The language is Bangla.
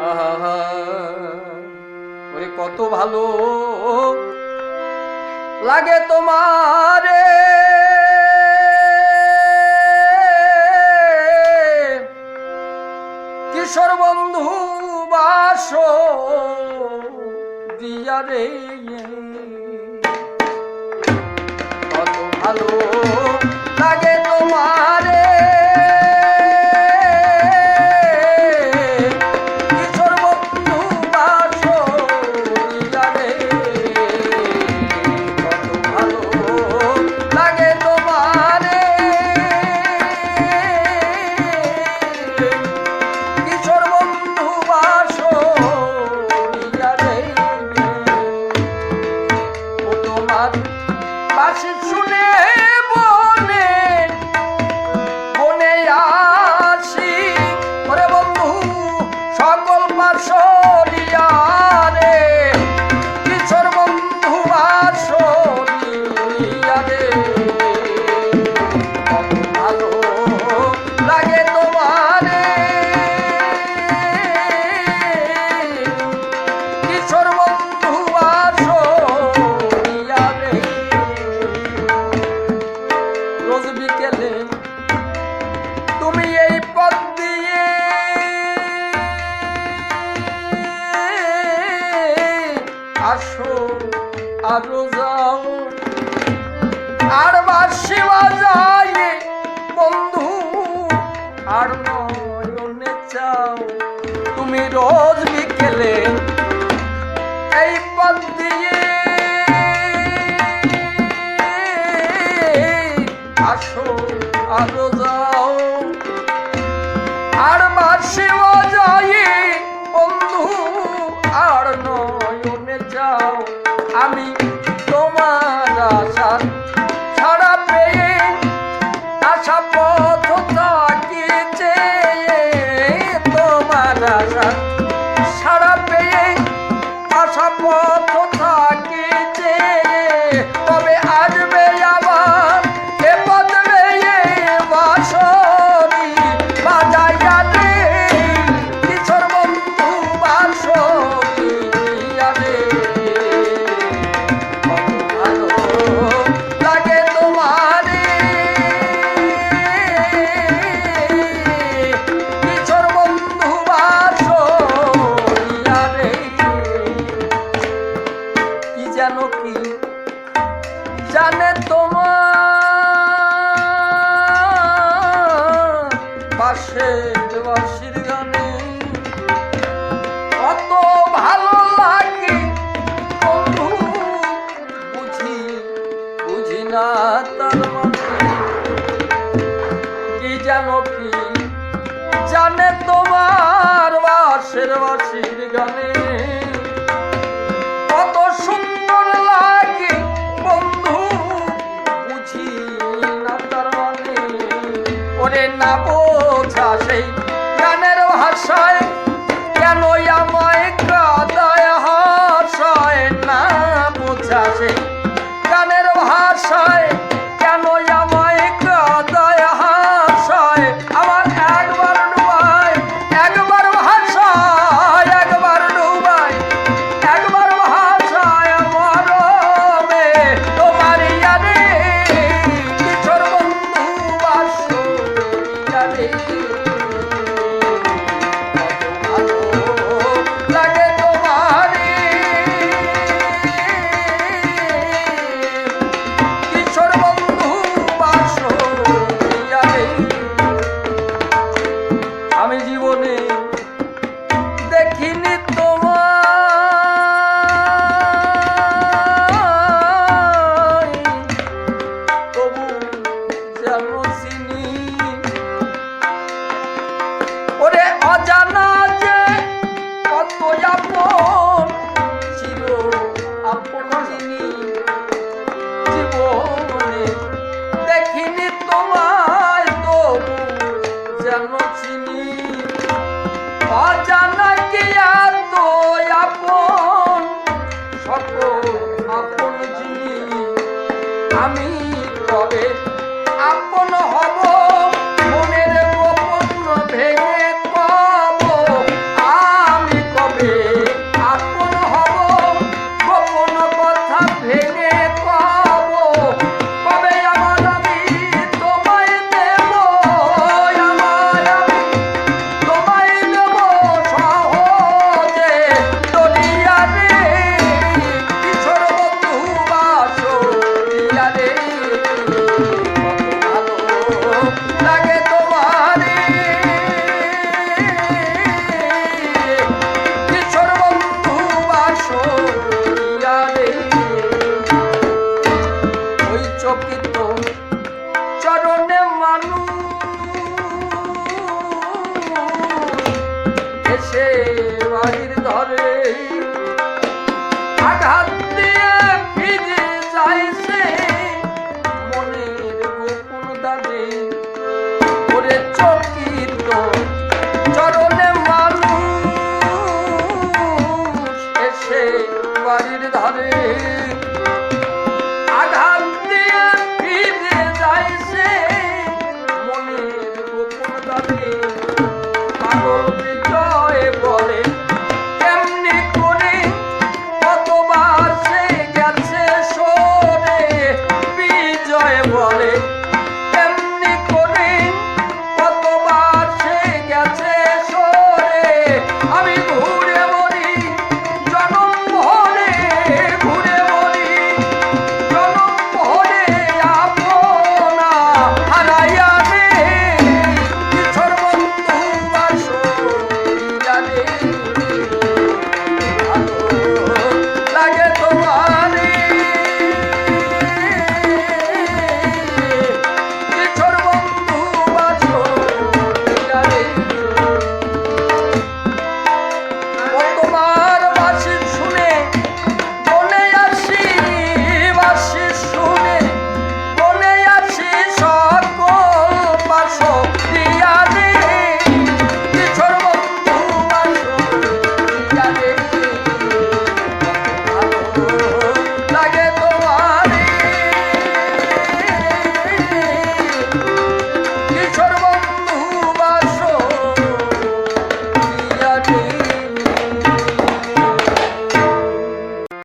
আহা, ওরে কত ভালো লাগে তোমারে কিশোর বন্ধু বাস দিয়া রে, কত ভালো লাগে তোমারে কিশোর বন্ধু বাস দিয়া রে, কত ভালো লাগে তোমারে কিশোর বন্ধু বাস দিয়া রে, ও তোমার বাঁশি শুনে বনে বনে আসি ওরে বন্ধু সকল পাশরিয়া রে, কিশোর বন্ধু বাসরিয়া রে, কত ভালো লাগে তোমারে কিশোর বন্ধু বাসরিয়া রে, রোজ বিকেলে তুমি এই পথ দিয়ে আসো আরো যাও আর বাঁশি বাজাই বন্ধু আর নয়নে চাও, তুমি রোজ বিকেলে এই পথ দিয়ে আসো আরো যাও আর বাঁশি বাজাই বন্ধু আর নয়নে যাও, আমি তোমার আশা ছাড়া পেয়ে আশা পথ থাকিছে, তোমার আশা ছাড়া পেয়ে আশা পথ থাকিছে, তবে আসবে আবার এ পথ বেয়ে বাঁশরি বাজাইয়া রে, কিশোর বন্ধু বাঁশরিয়া রে, কত ভালো লাগে তোমারে কিশোর বন্ধু বাঁশরিয়া বাড়ির ধরে আঘাত দিয়ে ফিরে যাইছে মনের গোপন দানে ওরে চকিত চরণে মানুষ এসে বাড়ির ধারে